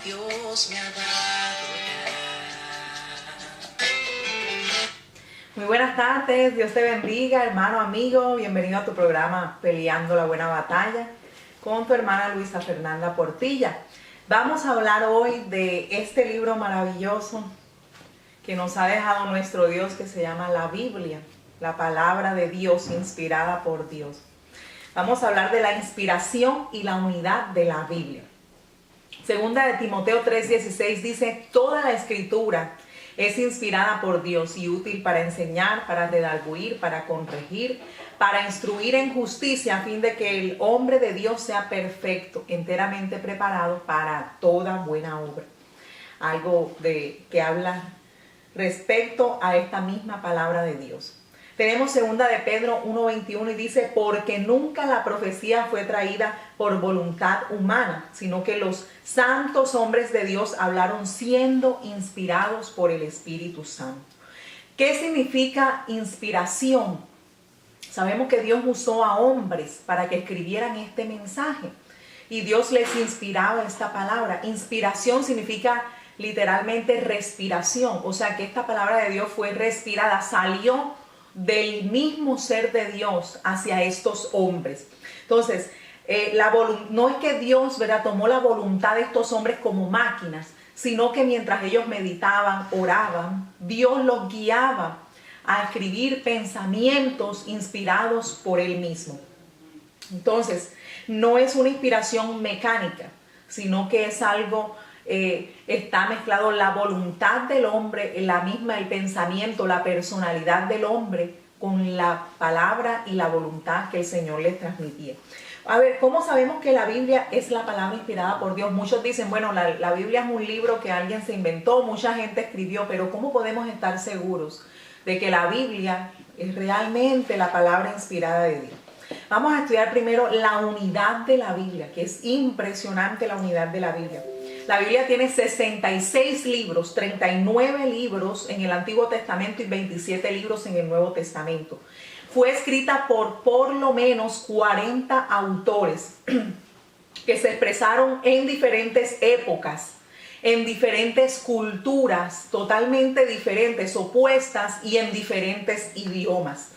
Dios me ha dado ya. Muy buenas tardes, Dios te bendiga, hermano, amigo. Bienvenido a tu programa Peleando la Buena Batalla con tu hermana Luisa Fernanda Portilla. Vamos a hablar hoy de este libro maravilloso que nos ha dejado nuestro Dios, que se llama la Biblia, la palabra de Dios inspirada por Dios. Vamos a hablar de la inspiración y la unidad de la Biblia. Segunda de Timoteo 3:16 dice: toda la escritura es inspirada por Dios y útil para enseñar, para redarguir, para corregir, para instruir en justicia, a fin de que el hombre de Dios sea perfecto, enteramente preparado para toda buena obra. Algo que habla respecto a esta misma palabra de Dios. Tenemos segunda de Pedro 1:21 y dice: porque nunca la profecía fue traída por voluntad humana, sino que los santos hombres de Dios hablaron siendo inspirados por el Espíritu Santo. ¿Qué significa inspiración? Sabemos que Dios usó a hombres para que escribieran este mensaje y Dios les inspiraba esta palabra. Inspiración significa literalmente respiración, o sea que esta palabra de Dios fue respirada, salió del mismo ser de Dios hacia estos hombres. Entonces, no es que Dios, ¿verdad?, tomó la voluntad de estos hombres como máquinas, sino que mientras ellos meditaban, oraban, Dios los guiaba a escribir pensamientos inspirados por Él mismo. Entonces, no es una inspiración mecánica, sino que es algo, está mezclado la voluntad del hombre, el pensamiento, la personalidad del hombre con la palabra y la voluntad que el Señor les transmitía. A ver, ¿cómo sabemos que la Biblia es la palabra inspirada por Dios? Muchos dicen, bueno, la Biblia es un libro que alguien se inventó, mucha gente escribió, pero ¿cómo podemos estar seguros de que la Biblia es realmente la palabra inspirada de Dios? Vamos a estudiar primero la unidad de la Biblia, que es impresionante la unidad de la Biblia. La Biblia tiene 66 libros, 39 libros en el Antiguo Testamento y 27 libros en el Nuevo Testamento. Fue escrita por lo menos 40 autores que se expresaron en diferentes épocas, en diferentes culturas totalmente diferentes, opuestas y en diferentes idiomas.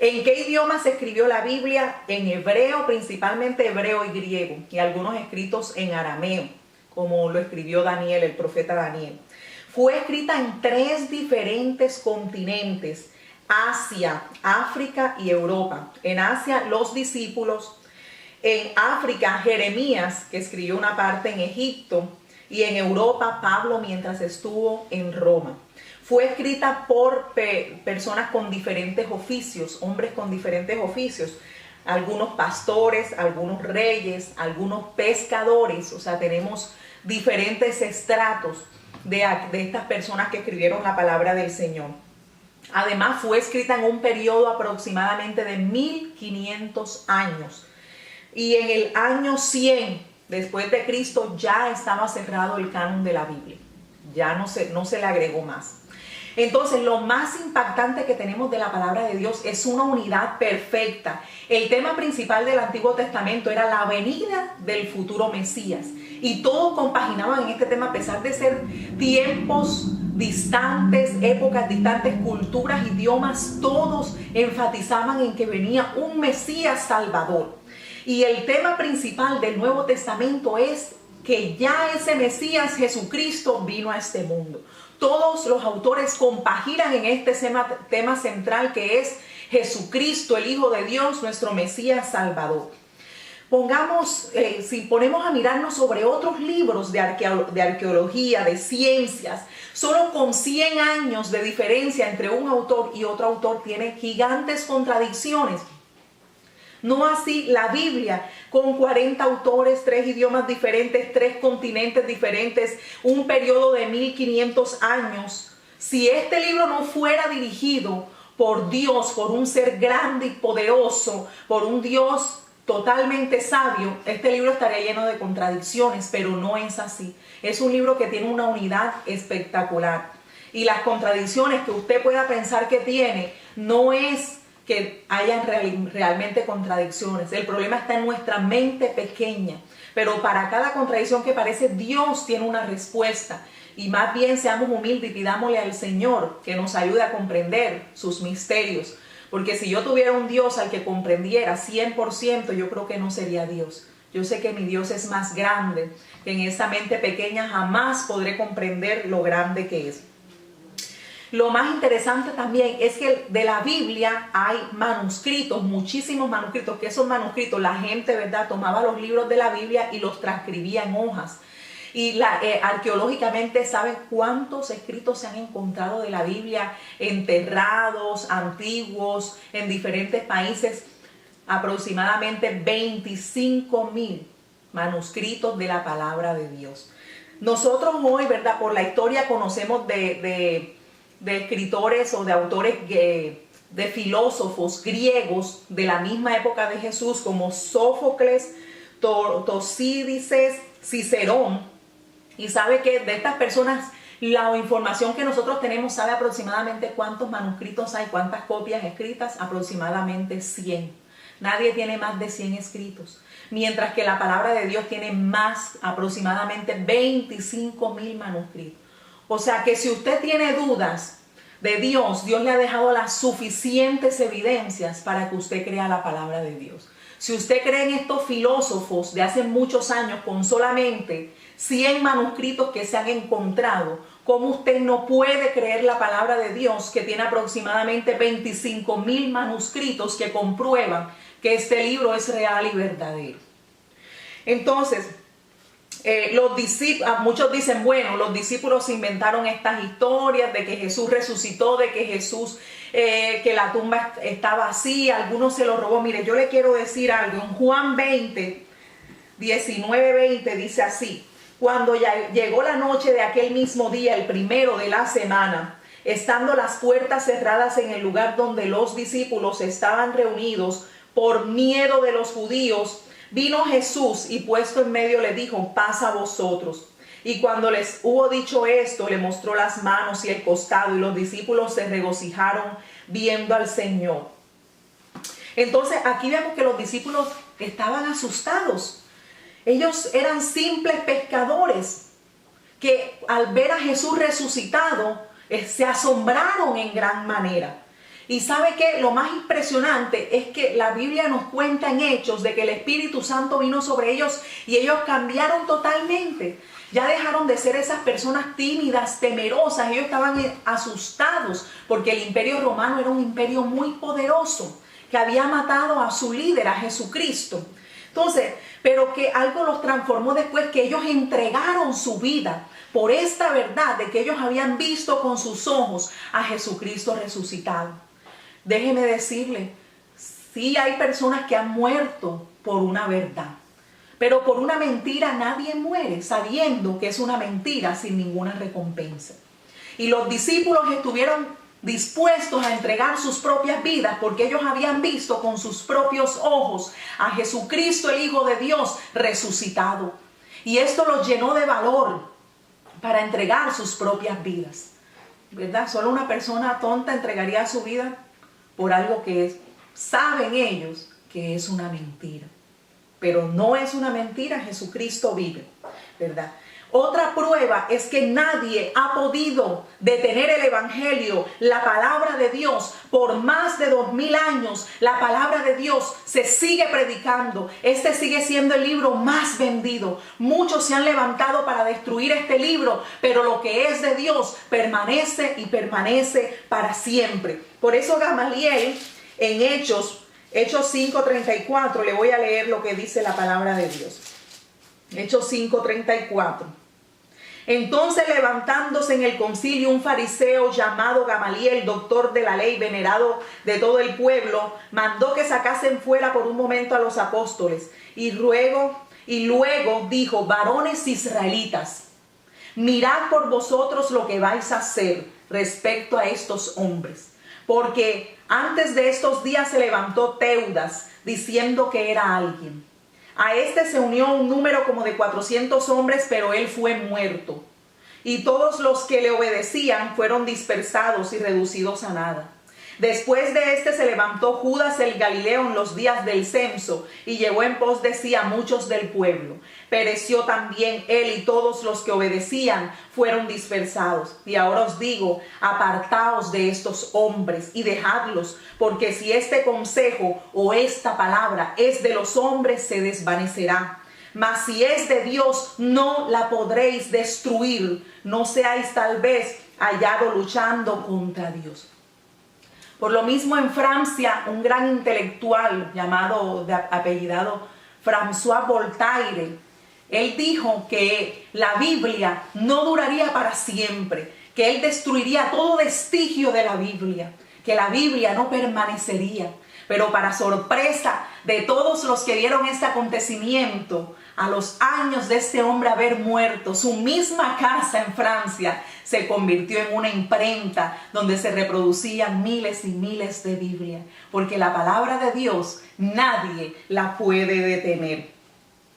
¿En qué idioma se escribió la Biblia? En hebreo, principalmente hebreo y griego, y algunos escritos en arameo, como lo escribió Daniel, el profeta Daniel. Fue escrita en 3 diferentes continentes: Asia, África y Europa. En Asia, los discípulos. En África, Jeremías, que escribió una parte en Egipto. Y en Europa, Pablo, mientras estuvo en Roma. Fue escrita por personas con diferentes oficios, hombres con diferentes oficios. Algunos pastores, algunos reyes, algunos pescadores. O sea, tenemos diferentes estratos de estas personas que escribieron la palabra del Señor. Además, fue escrita en un periodo aproximadamente de 1500 años. Y en el año 100 después de Cristo ya estaba cerrado el canon de la Biblia. Ya no se le agregó más. Entonces, lo más impactante que tenemos de la palabra de Dios es una unidad perfecta. El tema principal del Antiguo Testamento era la venida del futuro Mesías. Y todos compaginaban en este tema, a pesar de ser tiempos distantes, épocas distantes, culturas, idiomas, todos enfatizaban en que venía un Mesías Salvador. Y el tema principal del Nuevo Testamento es que ya ese Mesías Jesucristo vino a este mundo. Todos los autores compaginan en este tema central, que es Jesucristo, el Hijo de Dios, nuestro Mesías Salvador. Si ponemos a mirarnos sobre otros libros de arqueología, de ciencias, solo con 100 años de diferencia entre un autor y otro autor tiene gigantes contradicciones. No así la Biblia, con 40 autores, 3 idiomas diferentes, 3 continentes diferentes, un periodo de 1500 años. Si este libro no fuera dirigido por Dios, por un ser grande y poderoso, por un Dios totalmente sabio, este libro estaría lleno de contradicciones, pero no es así. Es un libro que tiene una unidad espectacular. Y las contradicciones que usted pueda pensar que tiene, no es que hayan realmente contradicciones. El problema está en nuestra mente pequeña. Pero para cada contradicción que parece, Dios tiene una respuesta. Y más bien seamos humildes y pidámosle al Señor que nos ayude a comprender sus misterios. Porque si yo tuviera un Dios al que comprendiera 100%, yo creo que no sería Dios. Yo sé que mi Dios es más grande, que en esa mente pequeña jamás podré comprender lo grande que es. Lo más interesante también es que de la Biblia hay manuscritos, muchísimos manuscritos, que esos manuscritos la gente, ¿verdad?, tomaba los libros de la Biblia y los transcribía en hojas. Y arqueológicamente, ¿saben cuántos escritos se han encontrado de la Biblia enterrados, antiguos, en diferentes países? Aproximadamente 25,000 manuscritos de la palabra de Dios. Nosotros hoy, ¿verdad?, por la historia conocemos de escritores o de autores, de filósofos griegos de la misma época de Jesús, como Sófocles, Tucídides, Cicerón. Y sabe que de estas personas, la información que nosotros tenemos, sabe aproximadamente cuántos manuscritos hay, cuántas copias escritas, aproximadamente 100. Nadie tiene más de 100 escritos, mientras que la palabra de Dios tiene más, aproximadamente 25,000 manuscritos. O sea que si usted tiene dudas de Dios, Dios le ha dejado las suficientes evidencias para que usted crea la palabra de Dios. Si usted cree en estos filósofos de hace muchos años con solamente 100 manuscritos que se han encontrado, ¿cómo usted no puede creer la palabra de Dios que tiene aproximadamente 25,000 manuscritos que comprueban que este libro es real y verdadero? Entonces, muchos dicen, bueno, los discípulos inventaron estas historias de que Jesús resucitó, de que Jesús, que la tumba está vacía, algunos se lo robó. Mire, yo le quiero decir algo. En Juan 20, 19-20 dice así: cuando ya llegó la noche de aquel mismo día, el primero de la semana, estando las puertas cerradas en el lugar donde los discípulos estaban reunidos por miedo de los judíos, vino Jesús y puesto en medio le dijo: paz a vosotros. Y cuando les hubo dicho esto, le mostró las manos y el costado, y los discípulos se regocijaron viendo al Señor. Entonces aquí vemos que los discípulos estaban asustados. Ellos eran simples pescadores que al ver a Jesús resucitado se asombraron en gran manera. Y ¿sabe qué? Lo más impresionante es que la Biblia nos cuenta en Hechos de que el Espíritu Santo vino sobre ellos y ellos cambiaron totalmente. Ya dejaron de ser esas personas tímidas, temerosas. Ellos estaban asustados porque el Imperio Romano era un imperio muy poderoso que había matado a su líder, a Jesucristo. Entonces, pero que algo los transformó después, que ellos entregaron su vida por esta verdad de que ellos habían visto con sus ojos a Jesucristo resucitado. Déjeme decirle, sí hay personas que han muerto por una verdad, pero por una mentira nadie muere, sabiendo que es una mentira sin ninguna recompensa. Y los discípulos estuvieron dispuestos a entregar sus propias vidas porque ellos habían visto con sus propios ojos a Jesucristo, el Hijo de Dios, resucitado. Y esto los llenó de valor para entregar sus propias vidas, ¿verdad? Solo una persona tonta entregaría su vida por algo que saben ellos que es una mentira. Pero no es una mentira, Jesucristo vive, ¿verdad? Otra prueba es que nadie ha podido detener el Evangelio, la palabra de Dios, por más de 2000 años. La palabra de Dios se sigue predicando. Este sigue siendo el libro más vendido. Muchos se han levantado para destruir este libro, pero lo que es de Dios permanece y permanece para siempre. Por eso Gamaliel, en Hechos 5:34, le voy a leer lo que dice la palabra de Dios. Hechos 5:34. Entonces, levantándose en el concilio un fariseo llamado Gamaliel, doctor de la ley, venerado de todo el pueblo, mandó que sacasen fuera por un momento a los apóstoles. Y luego dijo: varones israelitas, mirad por vosotros lo que vais a hacer respecto a estos hombres. Porque antes de estos días se levantó Teudas, diciendo que era alguien. A este se unió un número como de 400 hombres, pero él fue muerto. Y todos los que le obedecían fueron dispersados y reducidos a nada. Después de este se levantó Judas el Galileo en los días del censo y llevó en pos de sí a muchos del pueblo. Pereció también él y todos los que obedecían fueron dispersados. Y ahora os digo, apartaos de estos hombres y dejadlos, porque si este consejo o esta palabra es de los hombres, se desvanecerá. Mas si es de Dios, no la podréis destruir. No seáis tal vez hallado luchando contra Dios. Por lo mismo en Francia, un gran intelectual apellidado François Voltaire, él dijo que la Biblia no duraría para siempre, que él destruiría todo vestigio de la Biblia, que la Biblia no permanecería. Pero para sorpresa de todos los que vieron este acontecimiento, a los años de este hombre haber muerto, su misma casa en Francia se convirtió en una imprenta donde se reproducían miles y miles de Biblias, porque la palabra de Dios nadie la puede detener.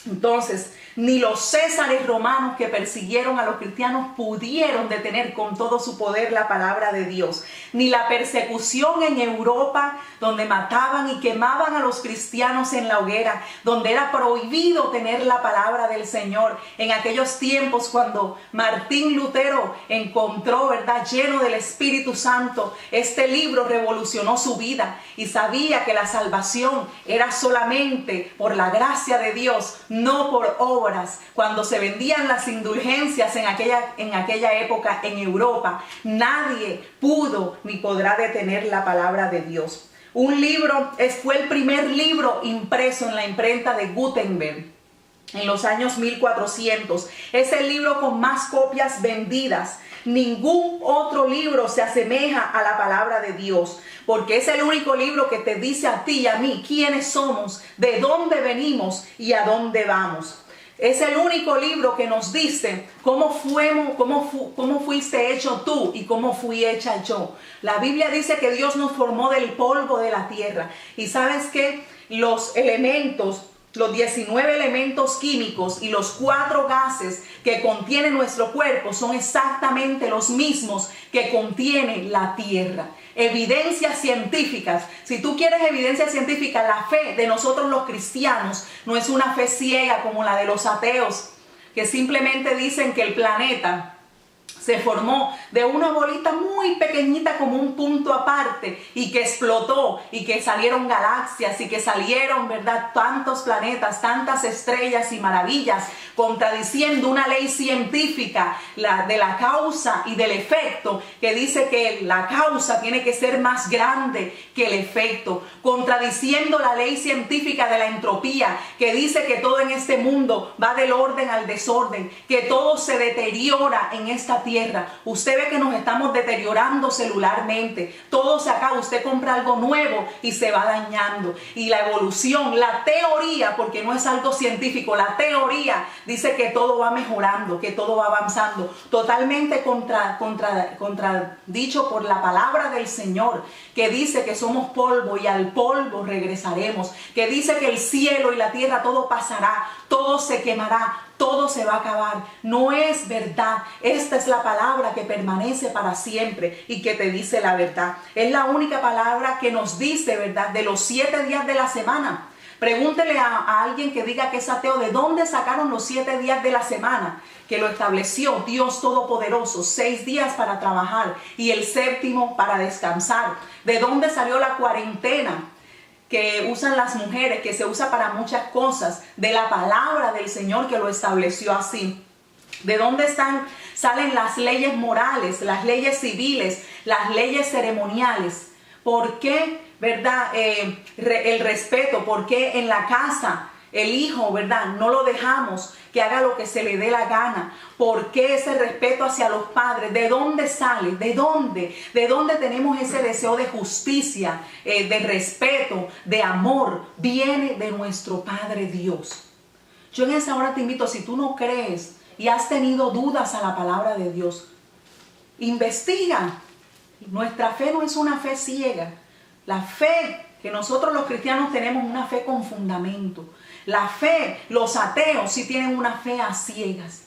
Entonces, ni los césares romanos que persiguieron a los cristianos pudieron detener con todo su poder la palabra de Dios. Ni la persecución en Europa, donde mataban y quemaban a los cristianos en la hoguera, donde era prohibido tener la palabra del Señor. En aquellos tiempos cuando Martín Lutero encontró, ¿verdad?, lleno del Espíritu Santo, este libro revolucionó su vida y sabía que la salvación era solamente por la gracia de Dios, no por obras. Cuando se vendían las indulgencias en aquella época en Europa, nadie pudo ni podrá detener la palabra de Dios. Un libro fue el primer libro impreso en la imprenta de Gutenberg en los años 1400. Es el libro con más copias vendidas. Ningún otro libro se asemeja a la palabra de Dios, porque es el único libro que te dice a ti y a mí quiénes somos, de dónde venimos y a dónde vamos. Es el único libro que nos dice cómo fuiste hecho tú y cómo fui hecha yo. La Biblia dice que Dios nos formó del polvo de la tierra. Y sabes que los 19 elementos químicos y los 4 gases que contiene nuestro cuerpo son exactamente los mismos que contiene la tierra. Evidencias científicas. Si tú quieres evidencia científica, la fe de nosotros los cristianos no es una fe ciega como la de los ateos, que simplemente dicen que el planeta se formó de una bolita muy pequeñita como un punto aparte y que explotó y que salieron galaxias y que salieron, ¿verdad?, tantos planetas, tantas estrellas y maravillas, contradiciendo una ley científica de la causa y del efecto, que dice que la causa tiene que ser más grande que el efecto, contradiciendo la ley científica de la entropía, que dice que todo en este mundo va del orden al desorden, que todo se deteriora en esta tierra. Usted ve que nos estamos deteriorando celularmente, todo se acaba, usted compra algo nuevo y se va dañando. Y la evolución, la teoría, porque no es algo científico, la teoría dice que todo va mejorando, que todo va avanzando, totalmente contradicho por la palabra del Señor, que dice que somos polvo y al polvo regresaremos, que dice que el cielo y la tierra todo pasará, todo se quemará, todo se va a acabar. No es verdad. Esta es la palabra que permanece para siempre y que te dice la verdad. Es la única palabra que nos dice, ¿verdad?, de los 7 días de la semana. Pregúntele a alguien que diga que es ateo, ¿de dónde sacaron los 7 días de la semana? Que lo estableció Dios Todopoderoso, 6 días para trabajar y el 7º para descansar. ¿De dónde salió la cuarentena que usan las mujeres, que se usa para muchas cosas? De la palabra del Señor que lo estableció así. ¿De dónde salen las leyes morales, las leyes civiles, las leyes ceremoniales? ¿Por qué, verdad, el respeto? ¿Por qué en la casa el hijo, verdad, no lo dejamos que haga lo que se le dé la gana? ¿Por qué ese respeto hacia los padres? ¿De dónde sale? ¿De dónde? ¿De dónde tenemos ese deseo de justicia, de respeto, de amor? Viene de nuestro Padre Dios. Yo en esa hora te invito, si tú no crees y has tenido dudas a la palabra de Dios, investiga. Nuestra fe no es una fe ciega. La fe que nosotros los cristianos tenemos, una fe con fundamento. La fe, los ateos sí tienen una fe a ciegas,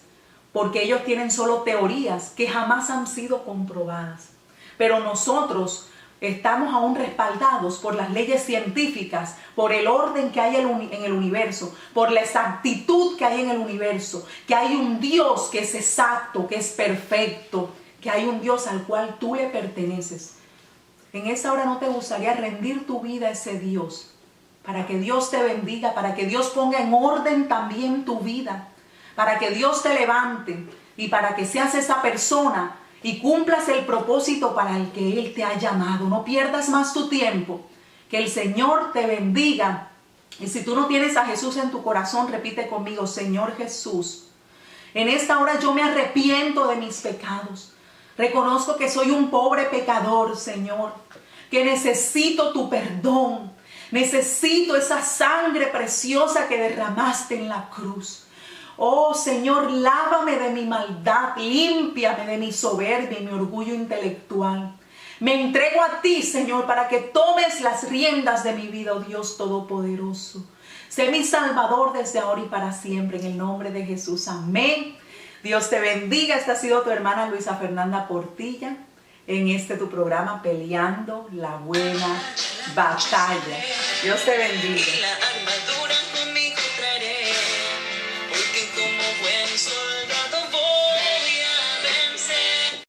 porque ellos tienen solo teorías que jamás han sido comprobadas. Pero nosotros, estamos aún respaldados por las leyes científicas, por el orden que hay en el universo, por la exactitud que hay en el universo, que hay un Dios que es exacto, que es perfecto, que hay un Dios al cual tú le perteneces. En esa hora, ¿no te gustaría rendir tu vida a ese Dios? Para que Dios te bendiga, para que Dios ponga en orden también tu vida, para que Dios te levante y para que seas esa persona y cumplas el propósito para el que Él te ha llamado. No pierdas más tu tiempo. Que el Señor te bendiga. Y si tú no tienes a Jesús en tu corazón, repite conmigo: Señor Jesús, en esta hora yo me arrepiento de mis pecados. Reconozco que soy un pobre pecador, Señor, que necesito tu perdón. Necesito esa sangre preciosa que derramaste en la cruz. Oh Señor, lávame de mi maldad, límpiame de mi soberbia y mi orgullo intelectual. Me entrego a ti, Señor, para que tomes las riendas de mi vida, oh Dios Todopoderoso. Sé mi Salvador desde ahora y para siempre, en el nombre de Jesús. Amén. Dios te bendiga. Esta ha sido tu hermana Luisa Fernanda Portilla en este tu programa, Peleando la Buena Batalla. Dios te bendiga.